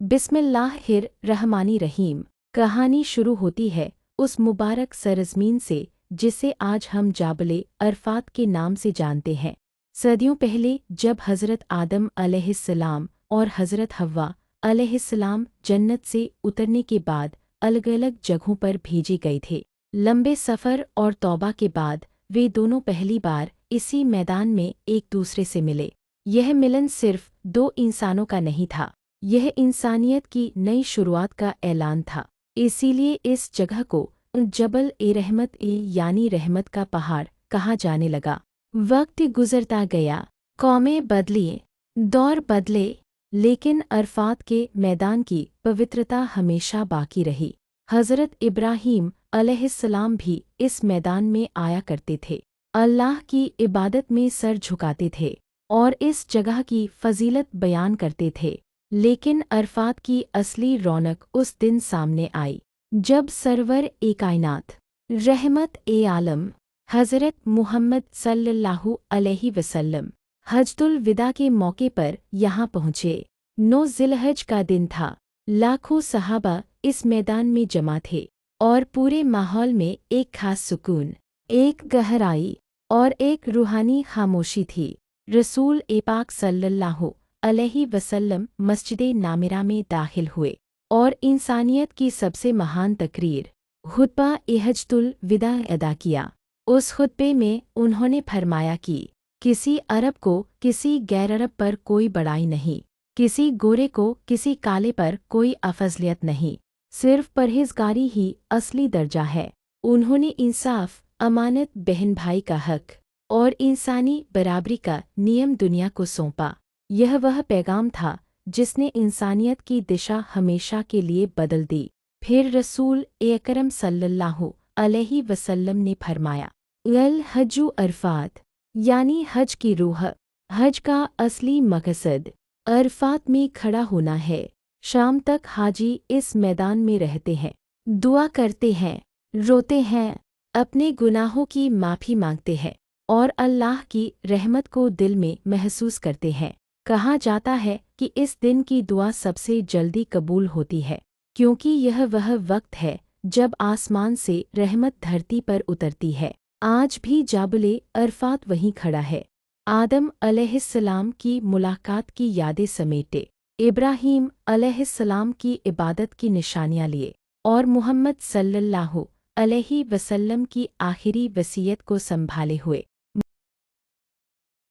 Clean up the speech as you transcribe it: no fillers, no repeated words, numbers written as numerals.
बिस्मिल्लाहिर्रहमानिर्रहीम। कहानी शुरू होती है उस मुबारक सरजमीन से जिसे आज हम जाबले अरफात के नाम से जानते हैं। सदियों पहले जब हज़रत आदम अलैहिस्सलाम और हज़रत हव्वा अलैहिस्सलाम जन्नत से उतरने के बाद अलग अलग जगहों पर भेजे गए थे। लंबे सफ़र और तौबा के बाद वे दोनों पहली बार इसी मैदान में एक दूसरे से मिले। यह मिलन सिर्फ दो इंसानों का नहीं था, यह इंसानियत की नई शुरुआत का ऐलान था। इसीलिए इस जगह को जबल ए रहमत यानी रहमत का पहाड़ कहा जाने लगा। वक्त गुजरता गया, कौमें बदली, दौर बदले, लेकिन अरफात के मैदान की पवित्रता हमेशा बाकी रही। हज़रत इब्राहीम अलैहिस्सलाम भी इस मैदान में आया करते थे, अल्लाह की इबादत में सर झुकाते थे और इस जगह की फजीलत बयान करते थे। लेकिन अरफात की असली रौनक उस दिन सामने आई जब सरवर ए कायनात रहमत ए आलम हज़रत मुहम्मद सल्लल्लाहु अलैहि वसल्लम हज्जुल विदा के मौके पर यहाँ पहुँचे। 9 ज़िलहज का दिन था। लाखों सहाबा इस मैदान में जमा थे और पूरे माहौल में एक खास सुकून, एक गहराई और एक रूहानी खामोशी थी। रसूल ए पाक सल्लल्लाहु अलैहि वसल्लम मस्जिदे नामिरा में दाखिल हुए और इंसानियत की सबसे महान तकरीर खुतबा ए हज्जुल विदा अदा किया। उस खुतबे में उन्होंने फरमाया कि किसी अरब को किसी गैर अरब पर कोई बड़ाई नहीं, किसी गोरे को किसी काले पर कोई अफजलियत नहीं, सिर्फ परहेजगारी ही असली दर्जा है। उन्होंने इंसाफ, अमानत, बहन भाई का हक और इंसानी बराबरी का नियम दुनिया को सौंपा। यह वह पैगाम था जिसने इंसानियत की दिशा हमेशा के लिए बदल दी। फिर रसूल अकरम सल्लल्लाहु अलैहि वसल्लम ने फरमाया, अल हज्जु अरफात, यानी हज की रूह, हज का असली मकसद अरफात में खड़ा होना है। शाम तक हाजी इस मैदान में रहते हैं, दुआ करते हैं, रोते हैं, अपने गुनाहों की माफ़ी मांगते हैं और अल्लाह की रहमत को दिल में महसूस करते हैं। कहा जाता है कि इस दिन की दुआ सबसे जल्दी कबूल होती है, क्योंकि यह वह वक्त है जब आसमान से रहमत धरती पर उतरती है। आज भी जाबले अरफात वहीं खड़ा है। आदम अलैहिस्सलाम की मुलाकात की यादें समेटे, इब्राहीम अलैहिस्सलाम की इबादत की निशानियाँ लिए और मुहम्मद सल्लल्लाहु अलैहि वसल्लम की आखिरी वसीयत को संभाले हुए